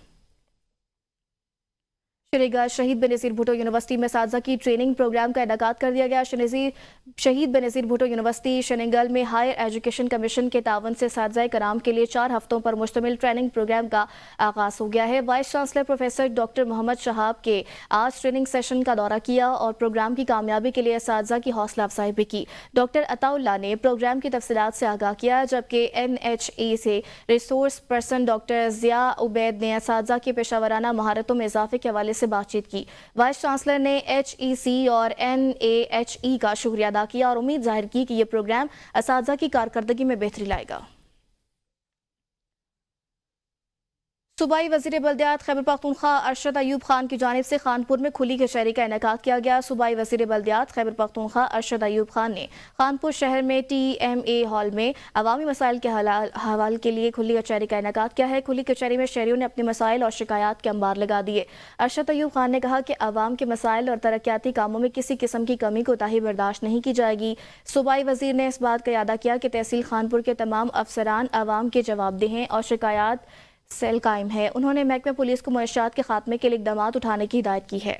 शरीगा शहीद बेनज़ीर भुट्टो यूनिवर्सिटी में साजा की ट्रेनिंग प्रोग्राम का इनेकाद कर दिया गया। शहीद बेनज़ीर भुट्टो यूनिवर्सिटी शनिगल में हायर एजुकेशन कमीशन के तावन से साजा कराम के लिए 4 हफ्तों पर मुश्तमिल ट्रेनिंग प्रोग्राम का आगाज हो गया है। Vice chancellor professor doctor Mohammad Shahab के आज ट्रेनिंग सेशन का दौरा किया और प्रोग्राम की कामयाबी के लिए साजा की हौसला अफजाई भी की। डॉक्टर अताउल्लाह ने प्रोग्राम की तफसीलात से आगाह किया, जबकि NHA से resource person doctor Zia Ubaid ने साजा की पेशावराना महारतों में इजाफे के हवाले से बातचीत की। वाइस चांसलर ने HEC और NAHE का शुक्रिया अदा किया और उम्मीद जाहिर की कि यह प्रोग्राम असातिज़ा की कारकर्दगी में बेहतरी लाएगा। सूबाई वज़ीर बल्दियात खैबर पख्तूनख्वा अरशद अयूब खान की जानिब से खानपुर में खुली कचहरी का इनेकाद किया गया। सूबाई वज़ीर बल्दियात खैबर पख्तूनख्वा अरशद अयूब खान ने खानपुर शहर में TMA हॉल में अवामी मसाइल के हवाल के लिए खुली कचहरी का इनेकाद किया है। खुली कचहरी में शहरियों ने अपने मसाइल और शिकायत के अंबार लगा दिए। अरशद अयूब खान ने कहा कि अवाम के मसाइल और तरक्याती कामों में किसी किस्म की कमी कोताही बर्दाश्त नहीं की जाएगी। सूबाई वज़ीर ने इस बात का इयादा किया कि तहसील खानपुर के तमाम अफसरान अवाम के जवाबदेह हैं और शिकायत सेल कायम है। उन्होंने महकमे पुलिस को मुनशियात के खात्मे के लिए इक़दाम उठाने की हिदायत की है।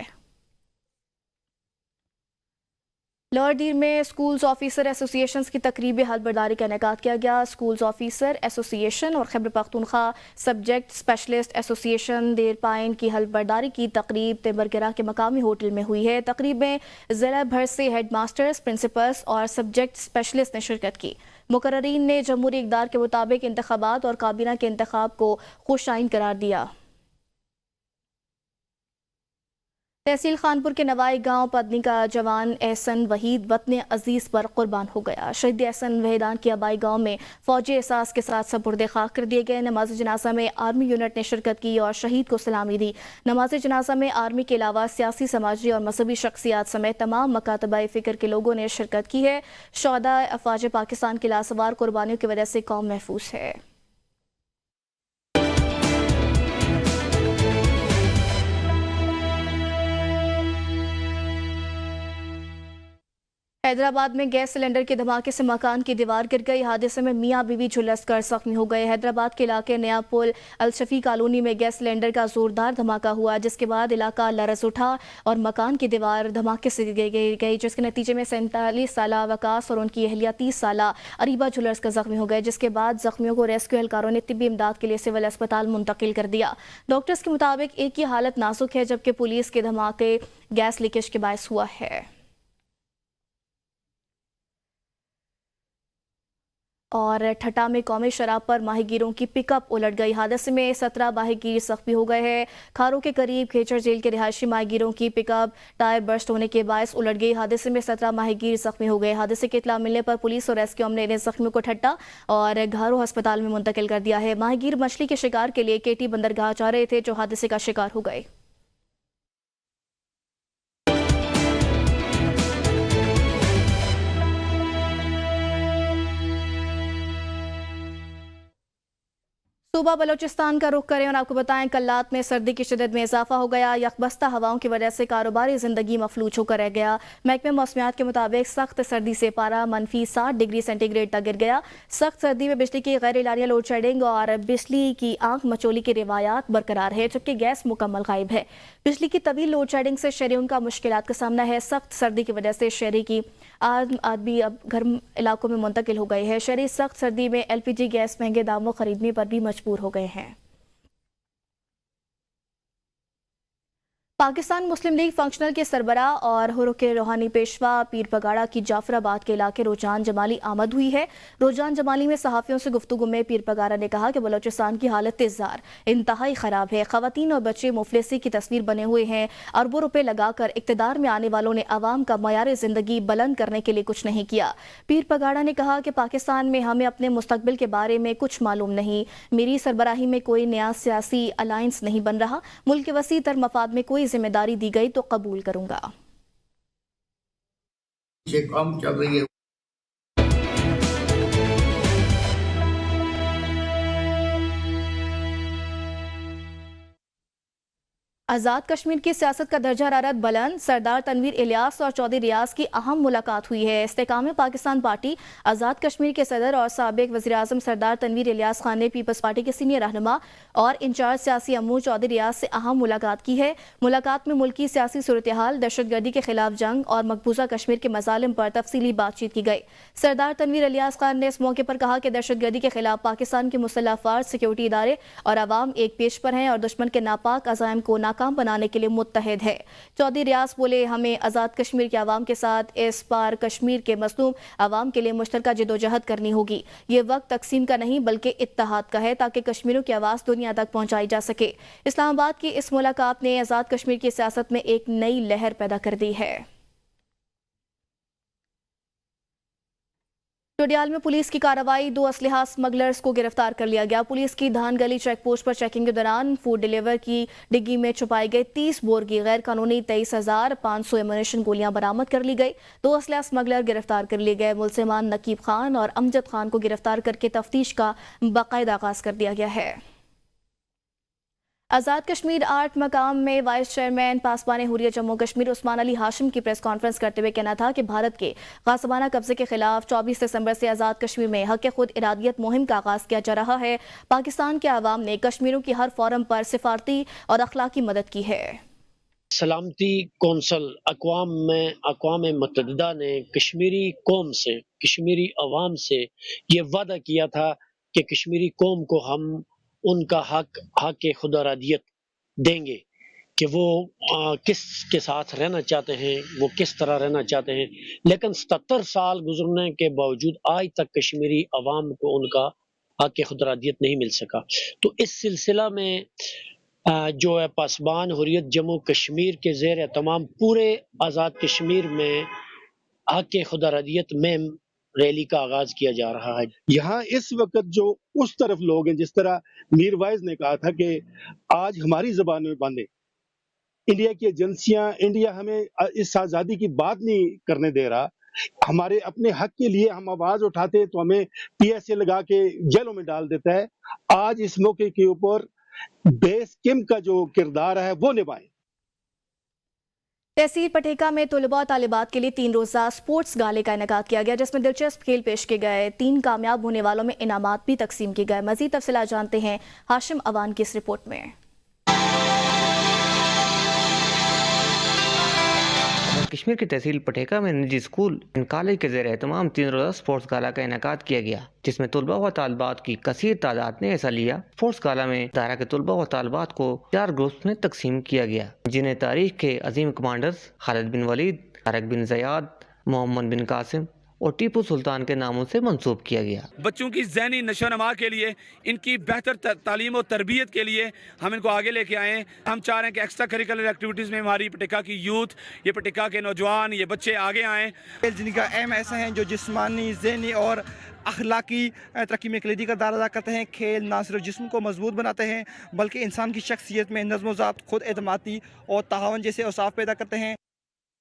लोअर दीर में स्कूल्स ऑफिसर एसोसिएशन की तकरीब हल बर्दारी का इनेकाद किया गया। स्कूल्स ऑफिसर एसोसिएशन और Khyber Pakhtunkhwa subject specialist association देर पाइन की हल बर्दारी की तकरीब तेबरगिरा के मकामी होटल में हुई है। तकरीब में ज़िला भर से हेड मास्टर्स, प्रिंसिपल्स और सब्जेक्ट स्पेशलिस्ट ने शिरकत की। मुकर्रीन ने जमहूरी इक़दार के मुताबिक इंतखाबात और काबीना के इंतखाब को खुशाइन करार दिया। तहसील खानपुर के नवाई गांव पदनी का जवान एहसन वहीद वतन अजीज पर कुर्बान हो गया। शहीद एहसन वहीदान की आबाई गांव में फौजी एहसास के साथ सपुर्दे खाक कर दिए गए। नमाज जनाजा में आर्मी यूनिट ने शिरकत की और शहीद को सलामी दी। नमाज जनाजा में आर्मी के अलावा सियासी, समाजी और मजहबी शख्सियात समेत तमाम मकातबाए फ़िक्र के लोगों ने शिरकत की है। शोहदा अफवाज पाकिस्तान की लासवार कुर्बानियों की वजह से कौम महफूज है। हैदराबाद में गैस सिलेंडर के धमाके से मकान की दीवार गिर गई। हादसे में मियां बीवी झुलस कर जख्मी हो गए। हैदराबाद के इलाके नया पुल अलशफी कॉलोनी में गैस सिलेंडर का जोरदार धमाका हुआ, जिसके बाद इलाका लरज उठा और मकान की दीवार धमाके से गिर गई, जिसके नतीजे में 47 साला वकास और उनकी अहलिया 30 साला अरीबा झुलस कर जख्मी हो गए, जिसके बाद जख्मियों को रेस्क्यू एहलकारों ने तिब्बी इमदाद के लिए सिविल अस्पताल मुंतकिल कर दिया। डॉक्टर्स के मुताबिक एक की हालत नाजुक है, जबकि पुलिस के धमाके गैस लीकेज के बायस हुआ है। और ठट्टा में कौमी शराब पर माहीगीरों की पिकअप उलट गई। हादसे में 17 माहीगीर जख्मी हो गए हैं। खारों के करीब खेचर झील के रिहायशी माहीगीरों की पिकअप टायर बर्स्ट होने के बायस उलट गई। हादसे में 17 माहीगीर जख्मी हो गए। हादसे की इत्तला मिलने पर पुलिस और रेस्क्यू अमले ने जख्मियों को ठट्टा और घारो अस्पताल में मुंतकिल कर दिया है। माहीगीर मछली के शिकार के लिए केटी बंदरगाह जा रहे थे जो हादसे का शिकार हो गए। सूबा बलोचिस्तान का रुख करें और आपको बताएं कल्लात में सर्दी की शिद्दत में इजाफा हो गया। यकबस्ता हवाओं की वजह से कारोबारी जिंदगी मफलूज होकर रह गया। महकमे मौसमियात के मुताबिक सख्त सर्दी से पारा -60 डिग्री सेंटीग्रेड तक गिर गया। सख्त सर्दी में बिजली की गैर इलारिया लोड शेडिंग और बिजली की आंख मचोली की रिवायात बरकरार है, जबकि गैस मुकम्मल गायब है। बिजली की तवील लोड शेडिंग से शहरियों का मुश्किलात का सामना है। सख्त सर्दी की वजह से शहरी की आदमी अब गर्म इलाकों में मुंतकिल हो गए हैं। शहरी सख्त सर्दी में LPG गैस महंगे दामों खरीदने पर भी मजबूर हो गए हैं। पाकिस्तान मुस्लिम लीग फंक्शनल के सरबराह और हुर्र के रूहानी पेशवा पीर पगाड़ा की जाफराबाद के इलाके रोजान जमाली आमद हुई है। रोजान जमाली में सहाफ़ियों से गुफ्तगू में पीर पगाड़ा ने कहा कि बलोचिस्तान की हालत इज़्ज़ार इंतहाई ख़राब है। ख़वातीन और बच्चे मुफलिसी की तस्वीर बने हुए हैं। अरबों रुपए लगाकर इक़्तिदार में आने वालों ने अवाम का मयार ज़िंदगी बुलंद करने के लिए कुछ नहीं किया। पीर पगाड़ा ने कहा कि पाकिस्तान में हमें अपने मुस्तकबिल के बारे में कुछ मालूम नहीं। मेरी सरबराही में कोई नया सियासी अलायंस नहीं बन रहा। मुल्क के वसी तर मफाद में कोई जिम्मेदारी दी गई तो कबूल करूंगा। काम चल रही है। आज़ाद कश्मीर की सियासत का दर्जा हरारत बुलंद। सरदार तनवीर इलियास और चौधरी रियाज की अहम मुलाकात हुई है। इस्तेकाम पाकिस्तान पार्टी आज़ाद कश्मीर के सदर और साबिक वज़ीर-ए-आज़म सरदार तनवीर इलियास खान ने पीपल्स पार्टी के सीनियर रहनुमा और इंचार्ज सियासी अमूर चौधरी रियाज से अहम मुलाकात की है। मुलाकात में मुल्की सियासी सूरत हाल, दहशतगर्दी के खिलाफ जंग और मकबूजा कश्मीर के मसालिम पर तफसीली बातचीत की गई। सरदार तनवीर इलियास खान ने इस मौके पर कहा कि दहशतगर्दी के खिलाफ पाकिस्तान के मुसल्लह अफवाज, सिक्योरिटी इदारे और अवाम एक पेज पर हैं और दुश्मन के नापाक अज़ाइम को नाकाम बनाने के लिए मुत्तहिद है। चौधरी रियाज बोले, हमें आज़ाद कश्मीर के अवाम के साथ इस पार कश्मीर के मज़लूम अवाम के लिए मुश्तरका जिदोजहद करनी होगी। ये वक्त तकसीम का नहीं बल्कि इत्तेहाद का है ताकि कश्मीरियों की आवाज़ दुनिया तक पहुँचाई जा सके। इस्लामाबाद की इस मुलाकात ने आज़ाद कश्मीर की सियासत में एक नई लहर पैदा कर दी है। टोडियाल में पुलिस की कार्रवाई, 2 असलहा स्मगलर्स को गिरफ्तार कर लिया गया। पुलिस की धान गली चेक पोस्ट पर चेकिंग के दौरान फूड डिलीवर की डिग्गी में छुपाई गई 30 बोर की गैर कानूनी 23,500 एमुनेशन गोलियां बरामद कर ली गई। 2 असलहा स्मगलर गिरफ्तार कर लिए गए। मुलजिमान नकीब खान और अमजद खान को गिरफ्तार करके तफ्तीश का बाकायदा आगाज कर दिया गया है। आज़ाद कश्मीर आर्ट मकाम में वाइस चेयरमैन पासबान हुर्रियत जम्मू कश्मीर उस्मान अली हाशिम की प्रेस कॉन्फ्रेंस करते हुए कहना था कि भारत के गासबाना कब्जे के खिलाफ 24 दिसंबर से आज़ाद कश्मीर में हक खुद इरादियत मुहिम का आगाज किया जा रहा है। पाकिस्तान के अवाम ने कश्मीरियों की हर फोरम पर सिफारती और अखलाकी मदद की है। सलामती कौंसल अक़वाम मुत्तहिदा ने कश्मीरी कौम से, कश्मीरी अवाम से ये वादा किया था कि कश्मीरी कौम को हम उनका हक खुदरादियत देंगे कि वो किस के साथ रहना चाहते हैं, वो किस तरह रहना चाहते हैं। लेकिन 77 साल गुजरने के बावजूद आज तक कश्मीरी अवाम को उनका हक खुदरादियत नहीं मिल सका। तो इस सिलसिला में जो है पासबान हुर्रियत जम्मू कश्मीर के ज़ेर तमाम पूरे आज़ाद कश्मीर में हक खुदरादियत में रैली का आगाज किया जा रहा है। यहाँ इस वक्त जो उस तरफ लोग हैं, जिस तरह मीर वाइज ने कहा था कि आज हमारी ज़बान में बांधे, इंडिया की एजेंसियां, इंडिया हमें इस आज़ादी की बात नहीं करने दे रहा। हमारे अपने हक के लिए हम आवाज उठाते हैं तो हमें PSA लगा के जेलों में डाल देता है। आज इस मौके के ऊपर बेस कैंप का जो किरदार है वो निभाएं। तहसील पटेका में तलबा और तालिबात के लिए 3 रोज़ा स्पोर्ट्स गाले का इनेकाद किया गया, जिसमें दिलचस्प खेल पेश किए गए। 3 कामयाब होने वालों में इनामात भी तकसीम किए गए। मजीद तफसीलात जानते हैं हाशिम अवान की इस रिपोर्ट में। कश्मीर की तहसील पटेका में निजी स्कूल एंड कॉलेज के ज़ेर एहतमाम 3 रोज़ा स्पोर्ट्स गाला का इनेकाद किया गया, जिसमें तलबा व तालिबात की कसीर तादाद ने हिस्सा लिया। स्पोर्ट्स गाला में दायरा के तलबा व तालिबात को 4 ग्रुप्स में तकसीम किया गया, जिन्हें तारीख के अजीम कमांडर्स खालिद बिन वलीद, तारिक बिन ज़याद, मोहम्मद बिन कासिम اور ٹیپو سلطان کے ناموں سے منسوب کیا گیا۔ بچوں کی ذہنی نشو و نما کے لیے، ان کی بہتر تعلیم و تربیت کے لیے ہم ان کو آگے لے کے آئے ہیں۔ ہم چاہ رہے ہیں کہ ایکسٹرا کریکولر ایکٹیویٹیز میں ہماری پٹیکا کی یوتھ، یہ پٹیکا کے نوجوان، یہ بچے آگے آئیں۔ جن کا اہم ایسا ہیں جو جسمانی، ذہنی اور اخلاقی ترقی میں کلیدی کردار ادا کرتے ہیں۔ کھیل نہ صرف جسم کو مضبوط بناتے ہیں بلکہ انسان کی شخصیت میں نظم و ضبط، خود اعتمادی اور تعاون جیسے اوصاف پیدا کرتے ہیں۔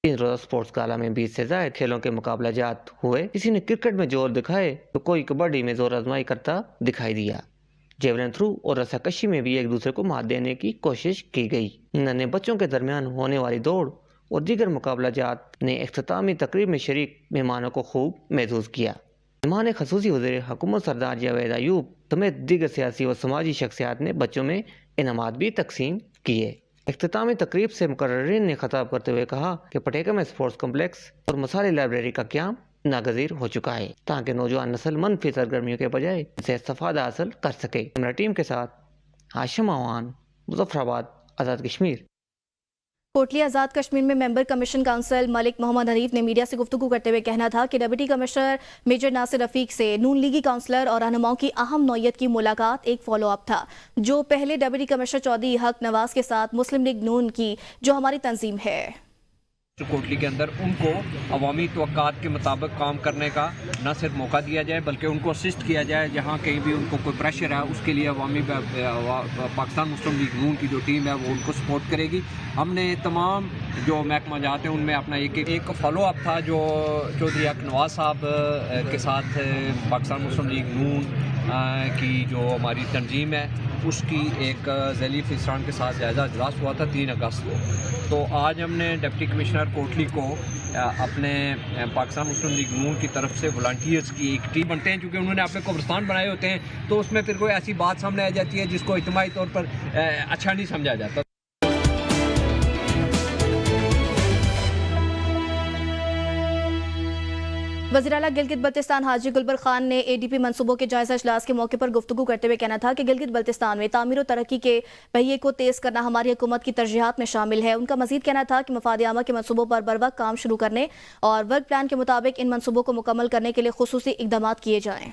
3 روزہ اسپورٹس گالا میں 20 سے زائد کھیلوں کے مقابلہ جات ہوئے۔ کسی نے کرکٹ میں زور دکھائے تو کوئی کبڈی میں زور آزمائی کرتا دکھائی دیا۔ جیولن تھرو اور رسا کشی میں بھی ایک دوسرے کو مات دینے کی کوشش کی گئی۔ ننھے بچوں کے درمیان ہونے والی دوڑ اور دیگر مقابلہ جات نے اختتامی تقریب میں شریک مہمانوں کو خوب محظوظ کیا۔ مہمان خصوصی وزیر حکومت سردار جاوید ایوب سمیت دیگر سیاسی و سماجی شخصیات نے بچوں میں انعامات بھی تقسیم کیے۔ اختتامی تقریب سے مقررین نے خطاب کرتے ہوئے کہا کہ پٹیکا میں اسپورٹس کمپلیکس اور مثالی لائبریری کا قیام ناگزیر ہو چکا ہے تاکہ نوجوان نسل منفی سرگرمیوں کے بجائے اسے استفادہ حاصل کر سکے۔ کیمرہ ٹیم کے ساتھ ہاشم اعوان، مظفر آباد، آزاد کشمیر۔ کوٹلی آزاد کشمیر میں ممبر کمیشن کونسل ملک محمد حنیف نے میڈیا سے گفتگو کرتے ہوئے کہنا تھا کہ ڈپٹی کمشنر میجر ناصر رفیق سے نون لیگی کونسلر اور رہنماؤں کی اہم نوعیت کی ملاقات ایک فالو اپ تھا، جو پہلے ڈپٹی کمشنر چودھری حق نواز کے ساتھ مسلم لیگ نون کی جو ہماری تنظیم ہے۔ کوٹلی کے اندر ان کو عوامی توقعات کے مطابق کام کرنے کا نہ صرف موقع دیا جائے بلکہ ان کو اسسٹ کیا جائے، جہاں کہیں بھی ان کو کوئی پریشر ہے اس کے لیے عوامی پاکستان مسلم لیگ نون کی جو ٹیم ہے وہ ان کو سپورٹ کرے گی۔ ہم نے تمام جو محکمہ جات ہیں ان میں اپنا ایک فالو اپ تھا جو چودھری حق نواز صاحب کے ساتھ پاکستان مسلم لیگ نون کی جو ہماری تنظیم ہے اس کی ایک ذیلی افسران کے ساتھ جائزہ اجلاس ہوا تھا 3 اگست کو۔ تو آج ہم نے ڈپٹی کمشنر کوٹلی کو اپنے پاکستان مسلم لیگ نون کی طرف سے والنٹیئرز کی ایک ٹیم بنتے ہیں، چونکہ انہوں نے اپنے قبرستان بنائے ہوتے ہیں تو اس میں پھر کوئی ایسی بات سامنے آ جاتی ہے جس کو اجتماعی طور پر اچھا نہیں سمجھا جاتا۔ وزیراعلیٰ گلگت بلتستان حاجی گلبر خان نے اے ڈی پی منصوبوں کے جائزہ اجلاس کے موقع پر گفتگو کرتے ہوئے کہنا تھا کہ گلگت بلتستان میں تعمیر و ترقی کے پہیے کو تیز کرنا ہماری حکومت کی ترجیحات میں شامل ہے۔ ان کا مزید کہنا تھا کہ مفاد عامہ کے منصوبوں پر بروقت کام شروع کرنے اور ورک پلان کے مطابق ان منصوبوں کو مکمل کرنے کے لیے خصوصی اقدامات کیے جائیں۔